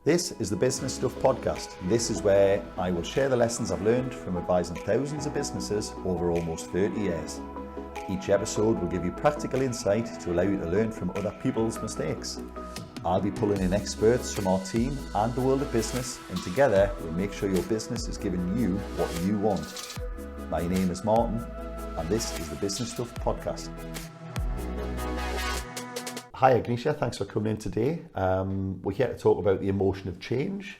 This is the Business Stuff Podcast. This is where I will share the lessons I've learned from advising thousands of businesses over almost 30 years. Each episode will give you practical insight to allow you to learn from other people's mistakes. I'll be pulling in experts from our team and the world of business, and together we'll make sure your business is giving you what you want. My name is Martin, and this is the Business Stuff Podcast. Hi Agnesia, thanks for coming in today. We're here to talk about the emotion of change.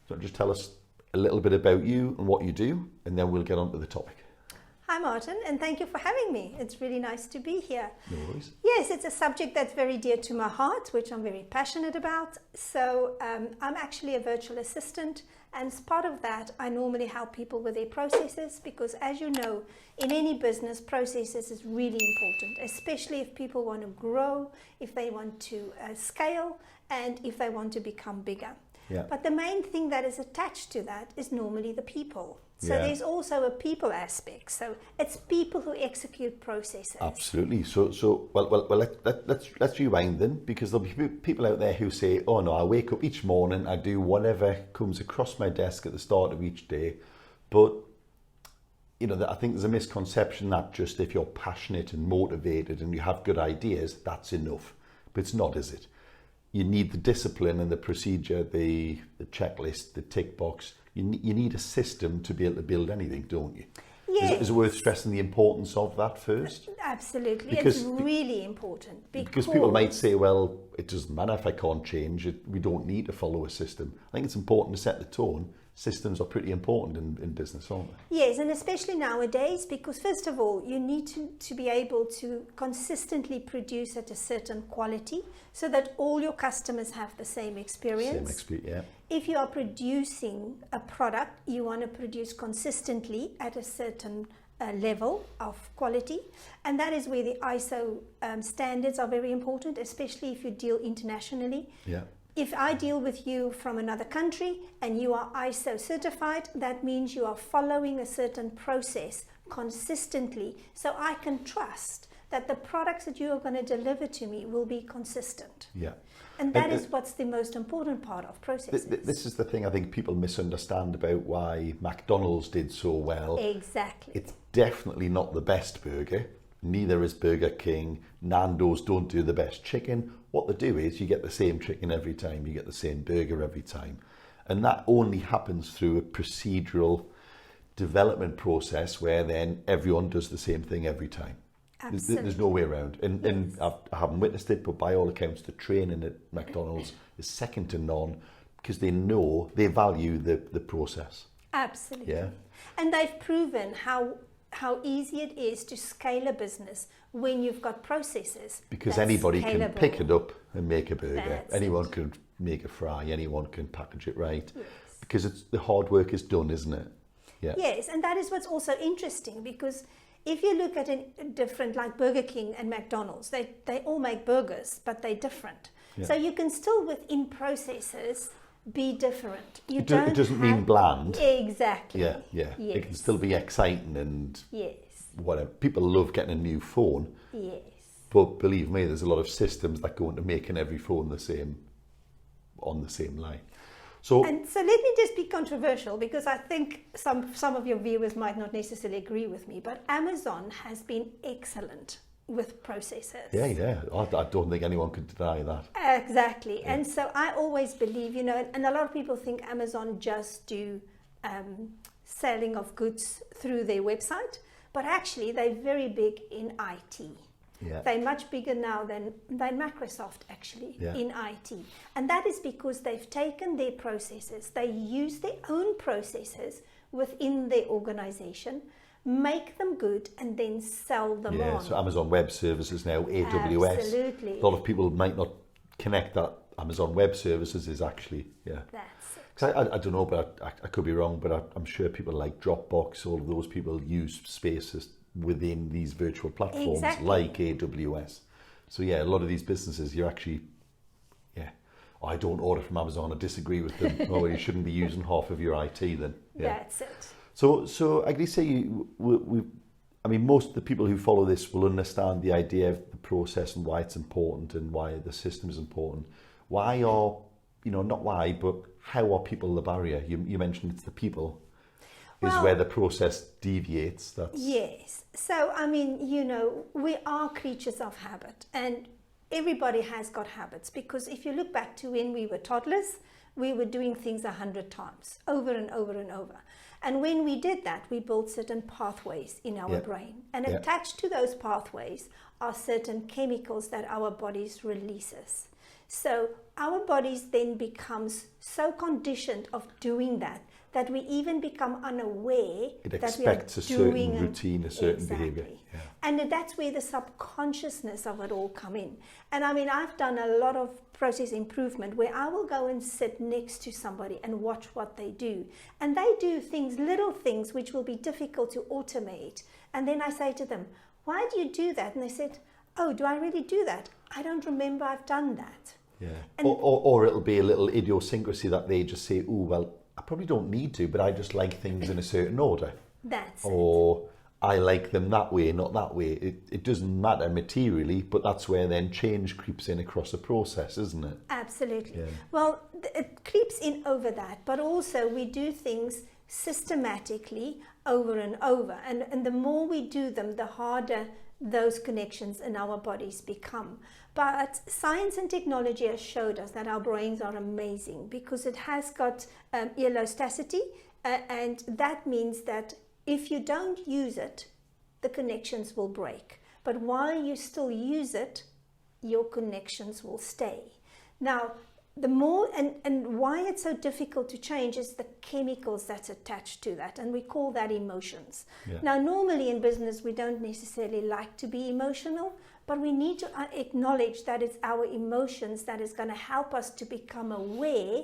So just tell us a little bit about you and what you do, and then we'll get on to the topic. Hi Martin, and thank you for having me. It's really nice to be here. No worries. Yes, it's a subject that's very dear to my heart, which I'm very passionate about. So I'm actually a virtual assistant, and as part of that, I normally help people with their processes because, as you know, in any business, processes is really important, especially if people want to grow, if they want to scale, and if they want to become bigger. Yeah. But the main thing that is attached to that is normally the people. So there's also a people aspect. So it's people who execute processes. Absolutely. So let's rewind then, because there'll be people out there who say, "Oh no, I wake up each morning, I do whatever comes across my desk at the start of each day." But you know, I think there's a misconception that just if you're passionate and motivated and you have good ideas, that's enough. But it's not, is it? You need the discipline and the procedure, the checklist, the tick box. You need a system to be able to build anything, don't you? Yes. Is it worth stressing the importance of that first? Absolutely. It's really important. Because people might say, well, it doesn't matter if I can't change it. We don't need to follow a system. I think it's important to set the tone. Systems are pretty important in business, aren't they? Yes, and especially nowadays, because first of all, you need to be able to consistently produce at a certain quality so that all your customers have the same experience. Yeah. If you are producing a product, you want to produce consistently at a certain level of quality, and that is where the ISO standards are very important, especially if you deal internationally. Yeah. If I deal with you from another country and you are ISO certified, that means you are following a certain process consistently, so I can trust that the products that you are going to deliver to me will be consistent. Yeah. And that is what's the most important part of processes. This is the thing I think people misunderstand about why McDonald's did so well. Exactly. It's definitely not the best burger. Neither is Burger King. Nando's don't do the best chicken. What they do is you get the same chicken every time, you get the same burger every time. And that only happens through a procedural development process where then everyone does the same thing every time. Absolutely. There's no way around. And Yes. I haven't witnessed it, but by all accounts, the training at McDonald's is second to none because they value the process. Absolutely. Yeah. And they've proven how easy it is to scale a business when you've got processes. Because that's anybody scalable. can pick it up and make a burger. That's Anyone it. can make a fry. Anyone can package it right. Yes. Because the hard work is done, isn't it? Yeah. Yes, and that is what's also interesting, because if you look at a different, like Burger King and McDonald's, they all make burgers, but they're different. Yeah. So you can still, within processes, be different. It doesn't mean bland. Exactly. Yeah. Yes. It can still be exciting and Yes. whatever. People love getting a new phone. Yes. But believe me, there's a lot of systems that go into making every phone on the same line. So let me just be controversial, because I think some of your viewers might not necessarily agree with me, but Amazon has been excellent with processes. yeah, I don't think anyone could deny that. Exactly. Yeah. And so I always believe, and a lot of people think Amazon just do selling of goods through their website, but actually they're very big in IT. Yeah. They're much bigger now than Microsoft actually in IT. And that is because they've taken their processes, they use their own processes within their organization, make them good, and then sell them on. So Amazon Web Services now, AWS. Absolutely. A lot of people might not connect that Amazon Web Services is actually, That's it. Cause I don't know, but I could be wrong, but I'm sure people like Dropbox, all of those people use spaces within these virtual platforms like AWS. So yeah, a lot of these businesses, you're actually, I don't order from Amazon, I disagree with them. Oh, you shouldn't be using half of your IT then. Yeah. That's it. So I guess most of the people who follow this will understand the idea of the process and why it's important and why the system is important. Why are not why, but how are people the barrier? You mentioned it's the people is Well, where the process deviates. Yes. So, we are creatures of habit, and everybody has got habits, because if you look back to when we were toddlers, we were doing things 100 times, over and over and over. And when we did that, we built certain pathways in our brain. And attached to those pathways are certain chemicals that our bodies releases. So our bodies then becomes so conditioned of doing that we even become unaware It that expects a certain routine, a certain behavior. Yeah. And that's where the subconsciousness of it all come in. And I've done a lot of process improvement where I will go and sit next to somebody and watch what they do. And they do things, little things, which will be difficult to automate. And then I say to them, why do you do that? And they said, oh, do I really do that? I don't remember I've done that. Yeah. Or it'll be a little idiosyncrasy that they just say, oh, well, I probably don't need to, but I just like things in a certain order. That's or I like them that way, not that way. It doesn't matter materially, but that's where then change creeps in across the process, isn't it? Absolutely. Yeah. Well, it creeps in over that, but also we do things systematically over and over. And the more we do them, the harder those connections in our bodies become. But science and technology has showed us that our brains are amazing, because it has got elasticity, and that means that if you don't use it, the connections will break. But while you still use it, your connections will stay. Now, the more, and why it's so difficult to change is the chemicals that's attached to that, and we call that emotions. Yeah. Now, normally in business, we don't necessarily like to be emotional, but we need to acknowledge that it's our emotions that is going to help us to become aware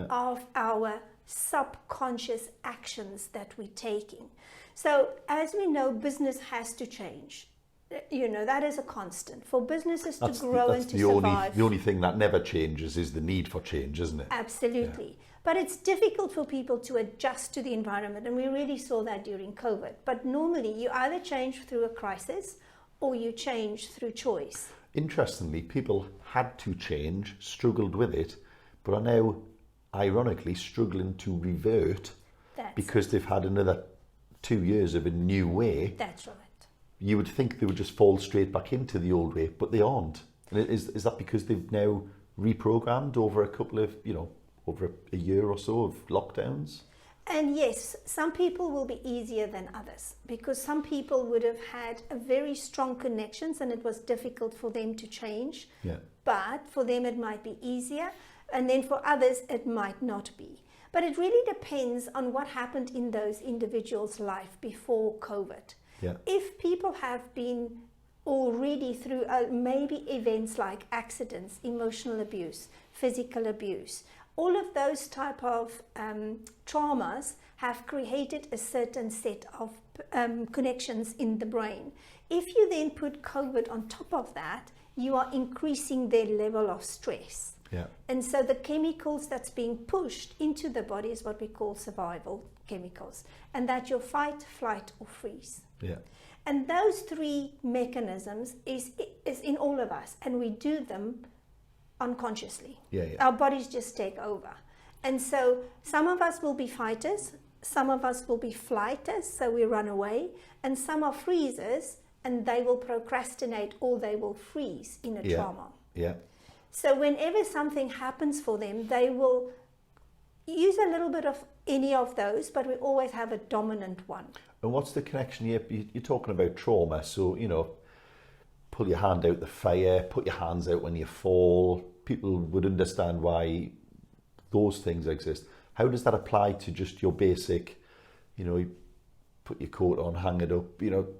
of our subconscious actions that we're taking. So, as we know, business has to change. That is a constant. For businesses to grow and to survive. The only thing that never changes is the need for change, isn't it? Absolutely. Yeah. But it's difficult for people to adjust to the environment, and we really saw that during COVID. But normally, you either change through a crisis or you change through choice. Interestingly, people had to change, struggled with it, but are now, ironically, struggling to revert because they've had another 2 years of a new way. That's right. You would think they would just fall straight back into the old way, but they aren't. And is that because they've now reprogrammed over a couple of, over a year or so of lockdowns? And yes, some people will be easier than others, because some people would have had a very strong connections and it was difficult for them to change. Yeah. But for them it might be easier, and then for others it might not be. But it really depends on what happened in those individuals' life before COVID. Yeah. If people have been already through maybe events like accidents, emotional abuse, physical abuse, all of those type of traumas have created a certain set of connections in the brain. If you then put COVID on top of that, you are increasing their level of stress. Yeah. And so the chemicals that's being pushed into the body is what we call survival chemicals, and that your fight, flight or freeze. Yeah. And those three mechanisms is in all of us, and we do them unconsciously. Yeah. Our bodies just take over. And so some of us will be fighters, some of us will be flighters, so we run away, and some are freezers, and they will procrastinate or they will freeze in a trauma. Yeah. So whenever something happens for them, they will use a little bit of any of those, but we always have a dominant one. And what's the connection here? You're talking about trauma, so, pull your hand out the fire, put your hands out when you fall. People would understand why those things exist. How does that apply to just your basic, you put your coat on, hang it up,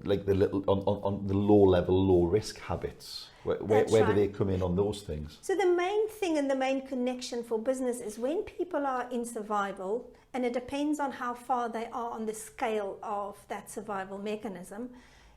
like the little, on the low level, low risk habits? Where do they come in on those things? So the main thing and the main connection for business is when people are in survival, and it depends on how far they are on the scale of that survival mechanism,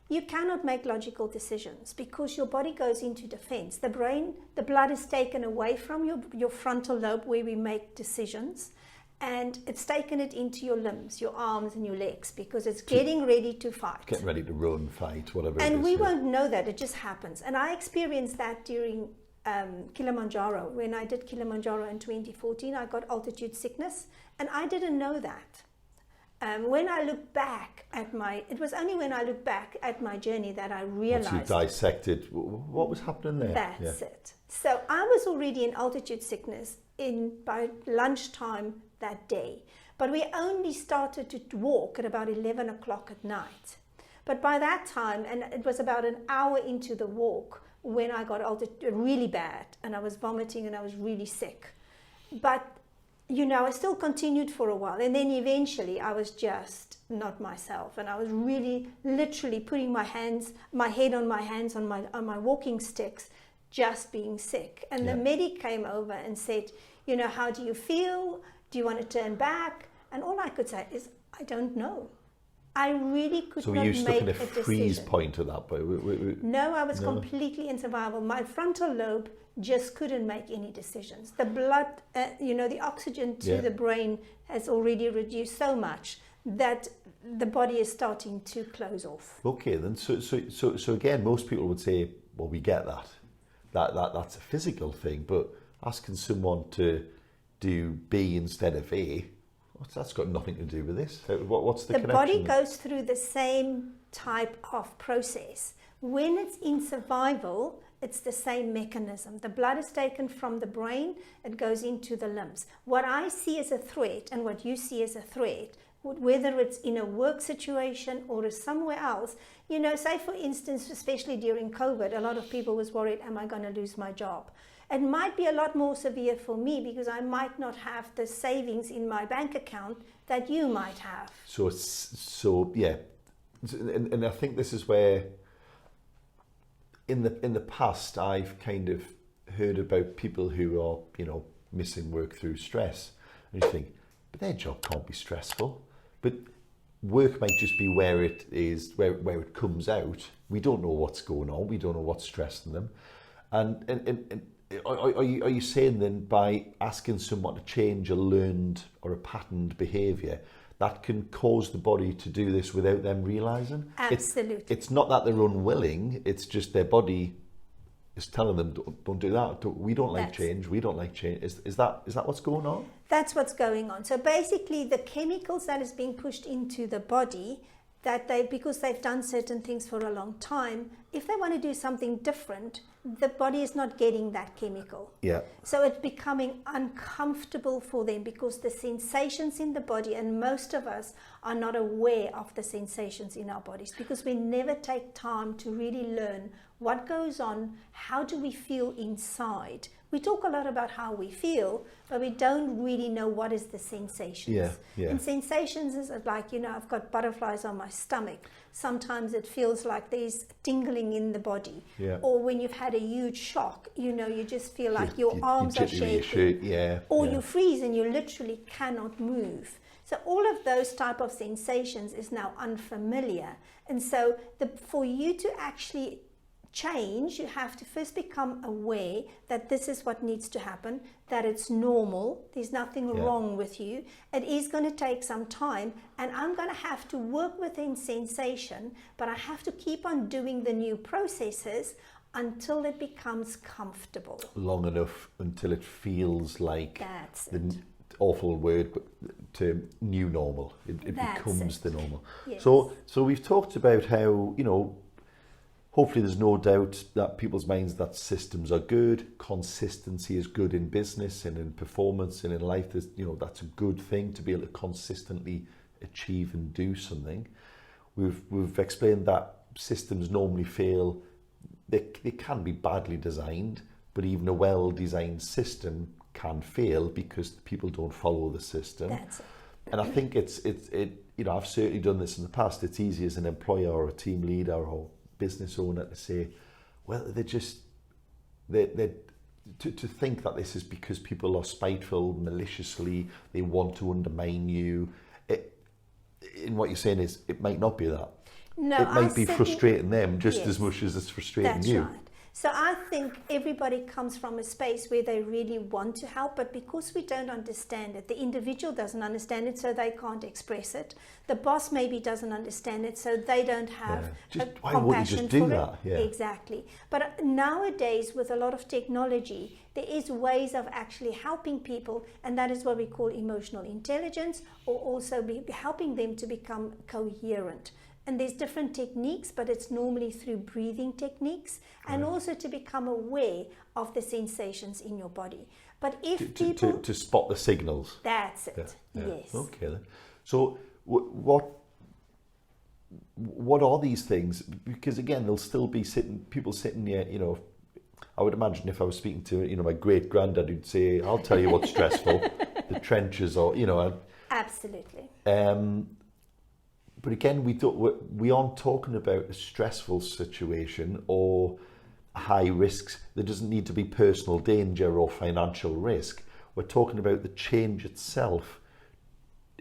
you cannot make logical decisions because your body goes into defense. The brain, the blood is taken away from your frontal lobe where we make decisions, and it's taken it into your limbs, your arms and your legs, because it's getting ready to fight. Getting ready to run, fight, whatever and it is. we won't know that, it just happens. And I experienced that during Kilimanjaro. When I did Kilimanjaro in 2014, I got altitude sickness, and I didn't know that. When I look back at it was only when I look back at my journey that I realized. Once you dissected, what was happening there? That's it. So I was already in altitude sickness by lunchtime that day, but we only started to walk at about 11 o'clock at night. But by that time, and it was about an hour into the walk when I got altitude really bad, and I was vomiting and I was really sick. But I still continued for a while, and then eventually I was just not myself, and I was really literally putting my head on my hands on my walking sticks, just being sick. And the medic came over and said, how do you feel? Do you want to turn back? And all I could say is, I don't know. I really could not make a decision. So were you stuck in a freeze point at that point? No, I was completely in survival. My frontal lobe just couldn't make any decisions. The blood, the oxygen to the brain has already reduced so much that the body is starting to close off. Okay, then. So again, most people would say, well, we get that. That's a physical thing, but asking someone to do B instead of A, that's got nothing to do with this. What's the connection? The body goes through the same type of process. When it's in survival, it's the same mechanism. The blood is taken from the brain, it goes into the limbs. What I see as a threat and what you see as a threat, whether it's in a work situation or somewhere else, say for instance, especially during COVID, a lot of people was worried, am I going to lose my job? It might be a lot more severe for me because I might not have the savings in my bank account that you might have. And I think this is where in the past I've kind of heard about people who are missing work through stress, and you think, but their job can't be stressful. But work might just be where it is, where it comes out. We don't know what's going on. We don't know what's stressing them, and are you saying then by asking someone to change a learned or a patterned behaviour, that can cause the body to do this without them realising? Absolutely. It's not that they're unwilling, it's just their body is telling them, don't do that. We don't like change. We don't like change. Is that what's going on? That's what's going on. So basically the chemicals that is being pushed into the body, because they've done certain things for a long time, if they want to do something different, the body is not getting that chemical. Yeah. So it's becoming uncomfortable for them because the sensations in the body, and most of us are not aware of the sensations in our bodies because we never take time to really learn what goes on, how do we feel inside. We talk a lot about how we feel, but we don't really know what is the sensations. Yeah. And sensations is like, I've got butterflies on my stomach. Sometimes it feels like there's tingling in the body. Yeah. Or when you've had a huge shock, you just feel like your arms are shaking. Or you freeze and you literally cannot move. So all of those type of sensations is now unfamiliar. And so for you to actually change, you have to first become aware that this is what needs to happen, that it's normal, there's nothing wrong with you. It is going to take some time, and I'm going to have to work within sensation, but I have to keep on doing the new processes until it becomes comfortable. Long enough until it feels like awful word, but to new normal. It becomes the normal. Yes. So we've talked about how, hopefully there's no doubt that people's minds that systems are good, consistency is good in business and in performance and in life. That's a good thing to be able to consistently achieve and do something. We've explained that systems normally fail. They can be badly designed, but even a well-designed system can fail because people don't follow the system. That's it. And I think I've certainly done this in the past. It's easy as an employer or a team leader or business owner to say, well, to think that this is because people are spiteful, maliciously, they want to undermine you. In what you're saying is, it might not be that. No, it might be frustrating them just as much as it's frustrating you. Right. So I think everybody comes from a space where they really want to help, but because we don't understand it, the individual doesn't understand it, so they can't express it. The boss maybe doesn't understand it, so they don't have Why wouldn't you compassion just do for that? it. Exactly. But nowadays, with a lot of technology, there is ways of actually helping people, and that is what we call emotional intelligence, or also be helping them to become coherent. And there's different techniques, but it's normally through breathing techniques, and also to become aware of the sensations in your body. But if people... To spot the signals. That's it, yes. Okay then. So what are these things? Because again, there'll still be people sitting here, you know, I would imagine if I was speaking to, you know, my great granddad, who'd say, I'll tell you what's stressful, the trenches, or, you know. Absolutely. But again, we aren't talking about a stressful situation or high risks. There doesn't need to be personal danger or financial risk. We're talking about the change itself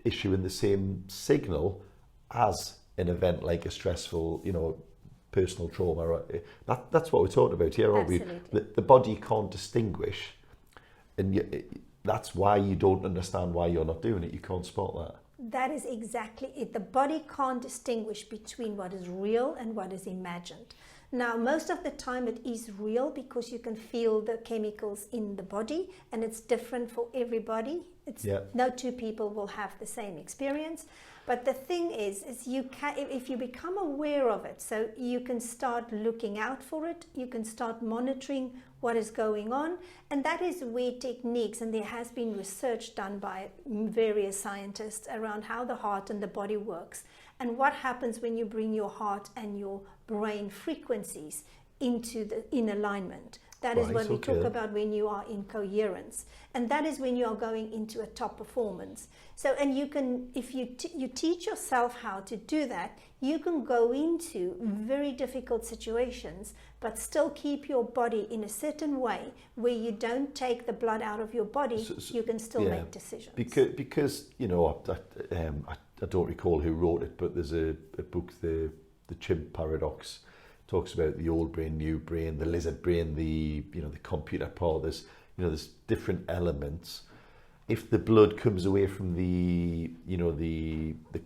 issuing the same signal as an event like a stressful, you know, personal trauma. That's what we're talking about here, aren't we? The body can't distinguish, and that's why you don't understand why you're not doing it. You can't spot that. That is exactly it. The body can't distinguish between what is real and what is imagined. Now, most of the time it is real because you can feel the chemicals in the body, and it's different for everybody. No two people will have the same experience. But the thing is if you become aware of it, so you can start looking out for it, you can start monitoring what is going on, and that is where techniques, and there has been research done by various scientists around how the heart and the body works, and what happens when you bring your heart and your brain frequencies in alignment. That is what we talk about when you are in coherence, and that is when you are going into a top performance. So, and you can, if you teach yourself how to do that, you can go into very difficult situations, but still keep your body in a certain way where you don't take the blood out of your body. You can still make decisions. Because you know, I don't recall who wrote it, but there's a book, the Chimp Paradox. Talks about the old brain, new brain, the lizard brain, the computer part. There's different elements. If the blood comes away from the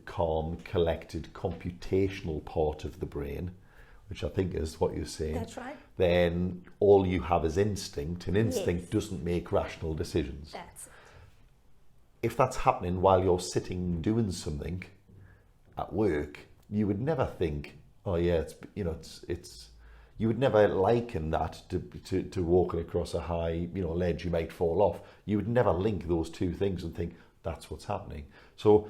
calm, collected, computational part of the brain, which I think is what you're saying. That's right. Then all you have is instinct, and instinct doesn't make rational decisions. That's it. If that's happening while you're sitting doing something at work, you would never think, oh yeah, it's you would never liken that to walking across a high, you know, ledge you might fall off. You would never link those two things and think that's what's happening. So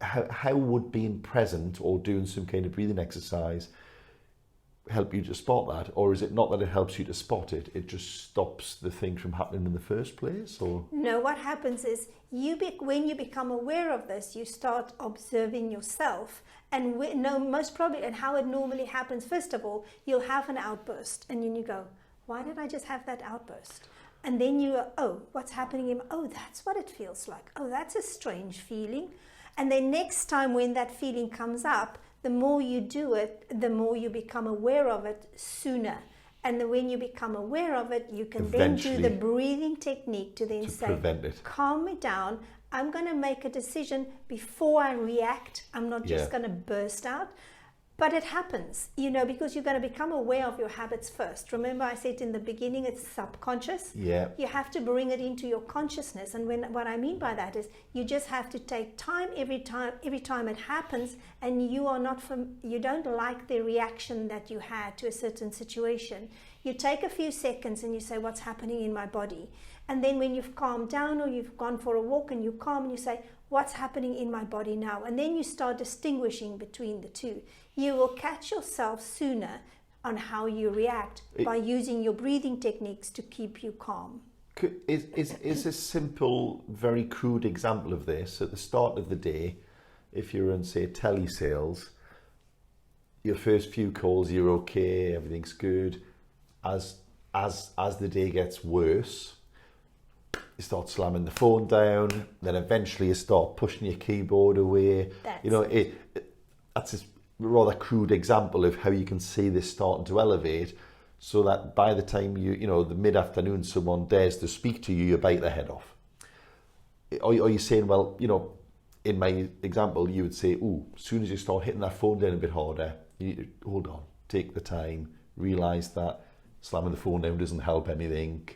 how would being present or doing some kind of breathing exercise help you to spot that, or is it not that it helps you to spot it, it just stops the thing from happening in the first place? Or no, what happens is when you become aware of this, you start observing yourself, and most probably, and how it normally happens, first of all, you'll have an outburst, and then you go, why did I just have that outburst? And then you go, oh, what's happening? Oh, that's what it feels like. Oh, that's a strange feeling. And then next time when that feeling comes up, the more you do it, the more you become aware of it sooner. And then when you become aware of it, you can then do the breathing technique to then say, calm me down. I'm going to make a decision before I react. I'm not just going to burst out. But it happens, because you're going to become aware of your habits first. Remember I said in the beginning, it's subconscious. Yeah. You have to bring it into your consciousness. And what I mean by that is you just have to take time every time it happens, and you don't like the reaction that you had to a certain situation. You take a few seconds and you say, what's happening in my body? And then when you've calmed down or you've gone for a walk and you're calm and you say, what's happening in my body now? And then you start distinguishing between the two. You will catch yourself sooner on how you react by using your breathing techniques to keep you calm. Is a simple, very crude example of this at the start of the day, if you're in, say, telesales, your first few calls, you're okay, everything's good. As the day gets worse, you start slamming the phone down, then eventually you start pushing your keyboard away. rather crude example of how you can see this starting to elevate, so that by the time the mid-afternoon someone dares to speak to you, you bite their head off? Are you saying, well, in my example, you would say, as soon as you start hitting that phone down a bit harder, hold on, take the time, realise that slamming the phone down doesn't help anything.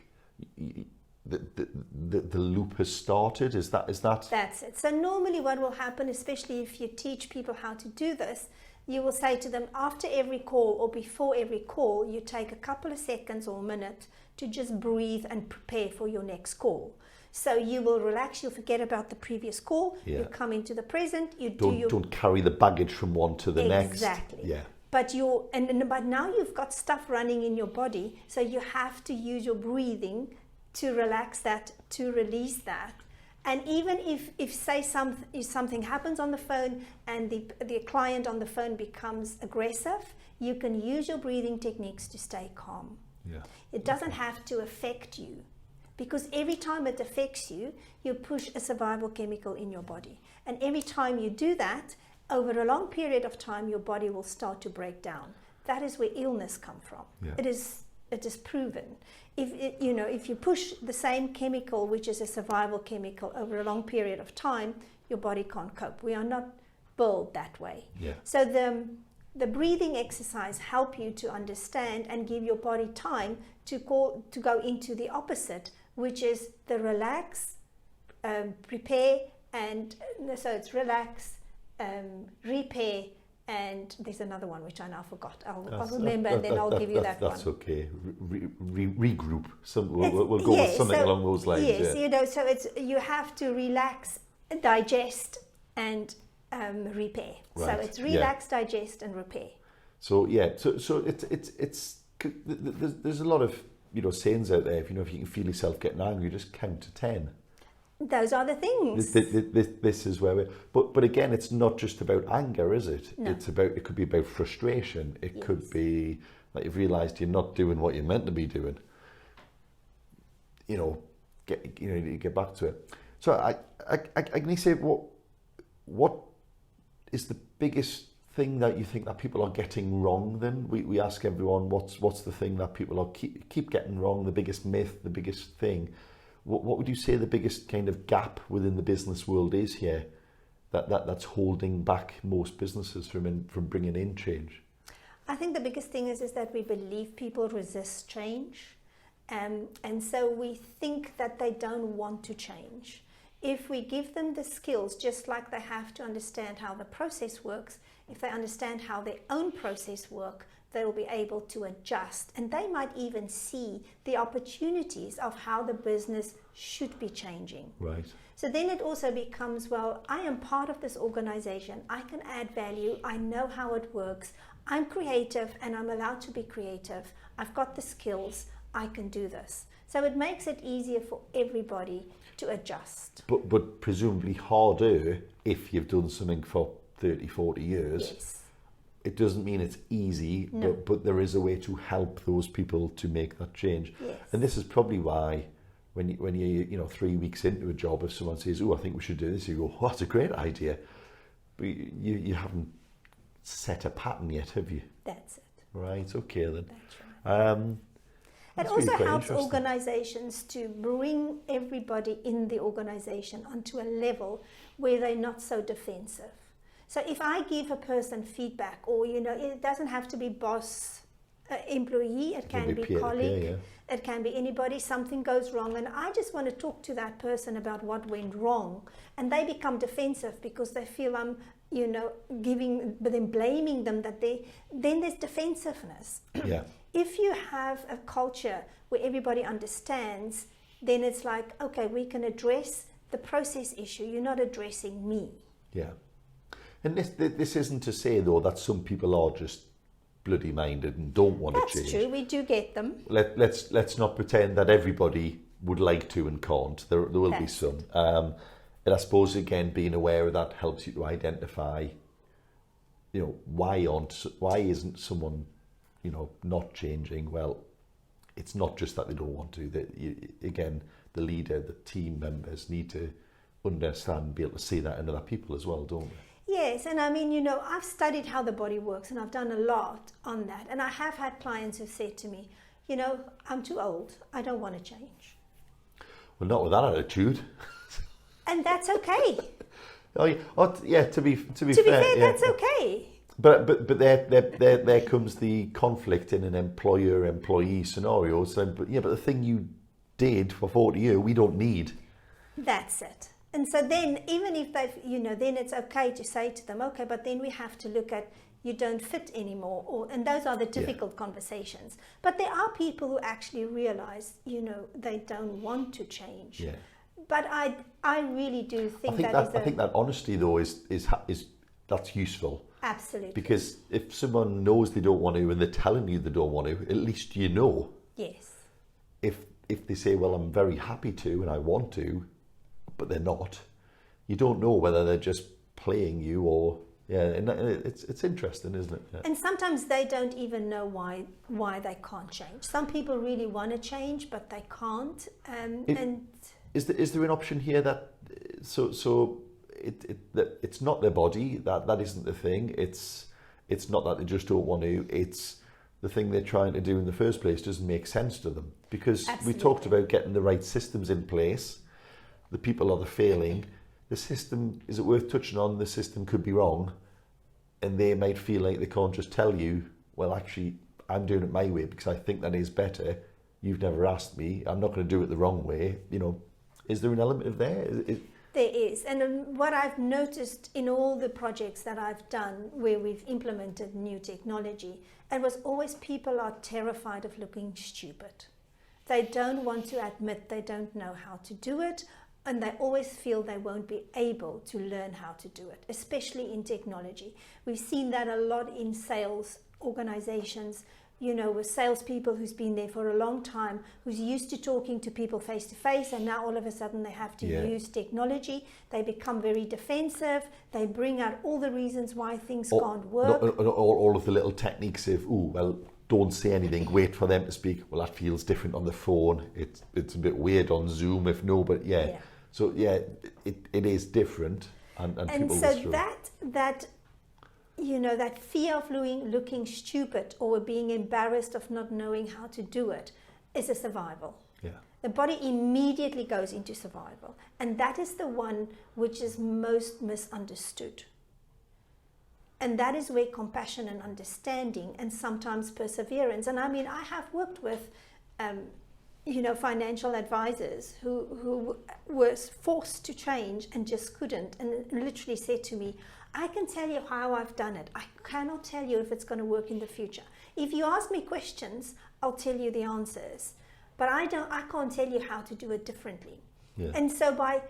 The loop has started. Is that? That's it. So normally what will happen, especially if you teach people how to do this, you will say to them, after every call or before every call, you take a couple of seconds or a minute to just breathe and prepare for your next call. So you will relax, you'll forget about the previous call, you come into the present, don't carry the baggage from one to the next. Exactly. Yeah. But but now you've got stuff running in your body, so you have to use your breathing to relax that, to release that. And even if say something happens on the phone and the client on the phone becomes aggressive, you can use your breathing techniques to stay calm. Yeah. It doesn't have to affect you, because every time it affects you, you push a survival chemical in your body. And every time you do that, over a long period of time, your body will start to break down. That is where illness comes from. Yeah. It is proven. If you push the same chemical, which is a survival chemical, over a long period of time, your body can't cope. We are not built that way. Yeah. So the breathing exercise help you to understand and give your body time to go into the opposite, which is the relax, prepare, and so it's relax, repair, and there's another one which I now forgot. I'll remember, and then I'll give you that one. That's okay. Regroup. We'll go with something along those lines. Yes, so you have to relax, digest, and repair. Right. So it's relax, digest, and repair. So so it's there's a lot of sayings out there. If you can feel yourself getting angry, just count to 10. Those are the things. This is where we're... But again, it's not just about anger, is it? No. It could be about frustration. It could be like you've realised you're not doing what you're meant to be doing. You get back to it. So Agnesia, what is the biggest thing that you think that people are getting wrong then? We ask everyone what's the thing that people are keep getting wrong, the biggest myth, the biggest thing. What would you say the biggest kind of gap within the business world is here that's holding back most businesses from bringing in change? I think the biggest thing is that we believe people resist change, and so we think that they don't want to change. If we give them the skills, just like they have to understand how the process works, if they understand how their own process works, they will be able to adjust, and they might even see the opportunities of how the business should be changing. Right. So then it also becomes, well, I am part of this organization. I can add value. I know how it works. I'm creative and I'm allowed to be creative. I've got the skills. I can do this. So it makes it easier for everybody to adjust. But presumably harder if you've done something for 30, 40 years. Yes. It doesn't mean it's easy, No. but there is a way to help those people to make that change. Yes. And this is probably why when you 3 weeks into a job, if someone says, "Oh, I think we should do this," you go, "Oh, that's a great idea," but you haven't set a pattern yet, have you? That's it. Right. Okay then. That's right. It It also helps organizations to bring everybody in the organization onto a level where they're not so defensive. So if I give a person feedback, or it doesn't have to be boss, employee, it can be colleague, it can be anybody, something goes wrong, and I just want to talk to that person about what went wrong, and they become defensive because they feel I'm blaming them, then there's defensiveness. Yeah. If you have a culture where everybody understands, then it's like, okay, we can address the process issue. You're not addressing me. Yeah. And this isn't to say, though, that some people are just bloody minded and don't want to change. That's true. We do get them. Let's not pretend that everybody would like to and can't. There will be some. And I suppose, again, being aware of that helps you to identify, why isn't someone, not changing? Well, it's not just that they don't want to. Again, the leader, the team members need to understand, be able to see that in other people as well, don't they? Yes, Yes, and I mean, you know, I've studied how the body works and I've done a lot on that. And I have had clients who've said to me, you know, I'm too old. I don't want to change. Well, not with that attitude. And that's okay. To be fair, That's okay. But there comes the conflict in an employer-employee scenario. So, but the thing you did for 40 years, we don't need. That's it. And so then, even if they've, you know, then it's okay to say to them, okay, but then we have to look at, you don't fit anymore, and those are the difficult conversations. But there are people who actually realize, you know, they don't want to change. Yeah. But I really do think I think that honesty though is that's useful. Absolutely. Because if someone knows they don't want to and they're telling you they don't want to, at least you know. Yes. If they say, well, I'm very happy to and I want to, but they're not, you don't know whether they're just playing you or and it's interesting, isn't it? Yeah. And sometimes they don't even know why they can't change. Some people really want to change, but they can't. Is there an option here that it's not their body, that isn't the thing. It's not that they just don't want to. It's the thing they're trying to do in the first place doesn't make sense to them, because Absolutely. we talked about getting the right systems in place. The people are the failing. The system, is it worth touching on? The system could be wrong, and they might feel like they can't just tell you, well, actually, I'm doing it my way because I think that is better. You've never asked me. I'm not going to do it the wrong way. You know, is there an element of there? There is. And what I've noticed in all the projects that I've done where we've implemented new technology, it was always people are terrified of looking stupid. They don't want to admit they don't know how to do it, and they always feel they won't be able to learn how to do it, especially in technology. We've seen that a lot in sales organizations, you know, with salespeople who's been there for a long time, who's used to talking to people face to face, and now all of a sudden they have to use technology. They become very defensive. They bring out all the reasons why things can't work. All of the little techniques of, don't say anything, wait for them to speak. Well, that feels different on the phone. It's a bit weird on Zoom, but So it is different, and people so will struggle. that you know, that fear of looking stupid or being embarrassed of not knowing how to do it is a survival. Yeah. The body immediately goes into survival, and that is the one which is most misunderstood. And that is where compassion and understanding and sometimes perseverance, and I mean, I have worked with financial advisors who were forced to change and just couldn't, and literally said to me, I can tell you how I've done it. I cannot tell you if it's going to work in the future. If you ask me questions, I'll tell you the answers, but I can't tell you how to do it differently. Yeah. And so by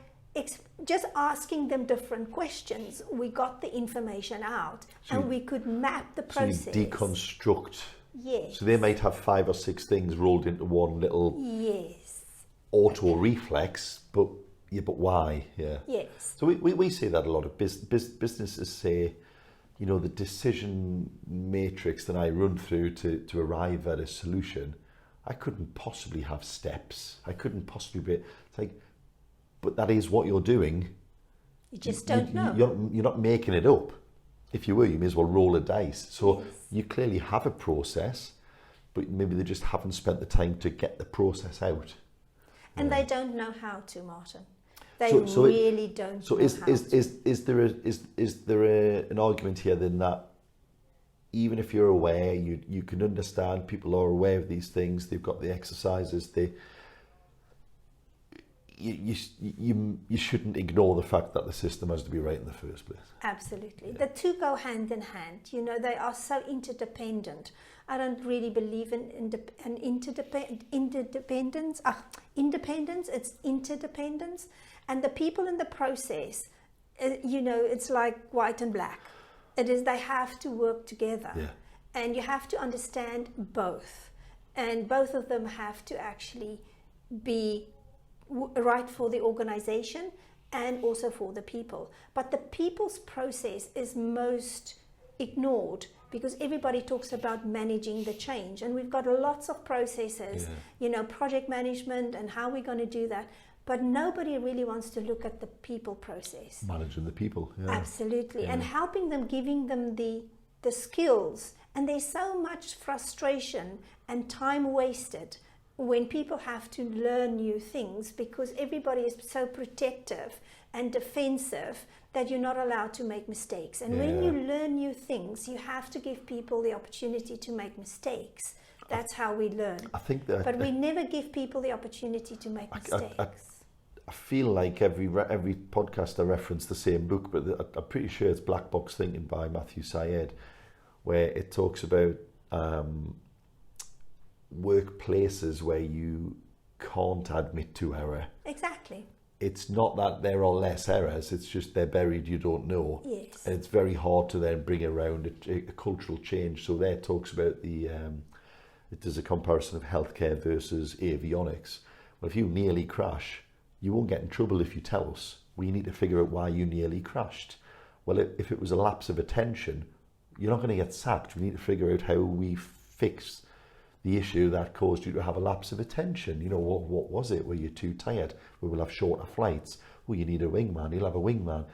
just asking them different questions, we got the information out, and we could map the process. So you deconstruct. Yes. So they might have 5 or 6 things rolled into one little auto reflex, but why? Yeah. Yes. So we say that a lot of businesses say, you know, the decision matrix that I run through to arrive at a solution, I couldn't possibly have steps. I couldn't possibly be. It's like, but that is what you're doing. You just don't know. You're not making it up. If you were, you may as well roll a dice. So you clearly have a process, but maybe they just haven't spent the time to get the process out. And they don't know how to, Martin. They really don't know how to. Is there an argument here then that even if you're aware, you can understand, people are aware of these things, they've got the exercises, you shouldn't ignore the fact that the system has to be right in the first place. Absolutely. Yeah. The two go hand in hand. You know, they are so interdependent. I don't really believe in independence. Independence, it's interdependence. And the people in the process, you know, it's like white and black. It is, they have to work together. Yeah. And you have to understand both. And both of them have to actually be right for the organization and also for the people. But the people's process is most ignored because everybody talks about managing the change, and we've got lots of processes, you know, project management and how we're going to do that. but nobody really wants to look at the people process. Managing the people. Yeah. Absolutely. Yeah. And helping them, giving them the skills. And there's so much frustration and time wasted when people have to learn new things, because everybody is so protective and defensive that you're not allowed to make mistakes. And when you learn new things, you have to give people the opportunity to make mistakes. That's how we learn. I think that, but we never give people the opportunity to make mistakes. I feel like every podcast I reference the same book, but I'm pretty sure it's Black Box Thinking by Matthew Syed, where it talks about workplaces where you can't admit to error. Exactly. It's not that there are less errors, it's just they're buried, you don't know. Yes. And it's very hard to then bring around a cultural change. So there it talks about it does a comparison of healthcare versus avionics. Well, if you nearly crash, you won't get in trouble if you tell us. We need to figure out why you nearly crashed. Well, if it was a lapse of attention, you're not going to get sacked. We need to figure out how we fix the issue that caused you to have a lapse of attention. You know, what was it? Were you too tired? We will have shorter flights. Well, you need a wingman. You'll have a wingman.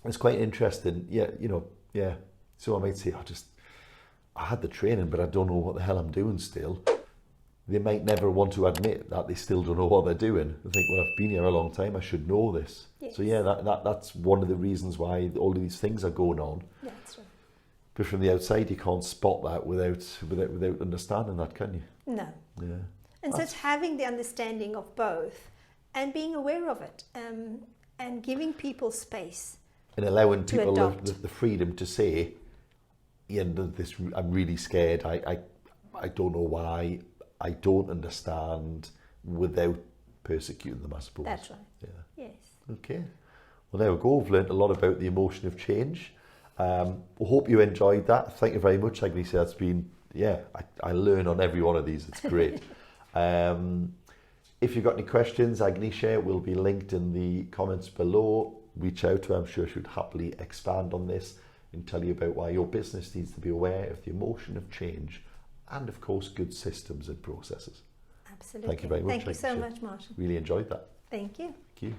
It's quite interesting. Yeah, you know, yeah. So I might say, I had the training, but I don't know what the hell I'm doing still. They might never want to admit that they still don't know what they're doing. They think, well, I've been here a long time, I should know this. Yes. So yeah, that's one of the reasons why all of these things are going on. That's right. But from the outside, you can't spot that without understanding that, can you? No. Yeah. And so it's having the understanding of both and being aware of it, and giving people space. And allowing people adopt. the freedom to say, yeah, I'm really scared, I don't know why, I don't understand, without persecuting them, I suppose. That's right. Yeah. Yes. Okay. Well, there we go. We've learned a lot about the emotion of change. We hope you enjoyed that. Thank you very much, Agnesia. It's been, I learn on every one of these. It's great. If you've got any questions, Agnesia will be linked in the comments below. Reach out to her. I'm sure she would happily expand on this and tell you about why your business needs to be aware of the emotion of change and, of course, good systems and processes. Absolutely. Thank you very much. Thank you so much, Martin. Really enjoyed that. Thank you. Thank you.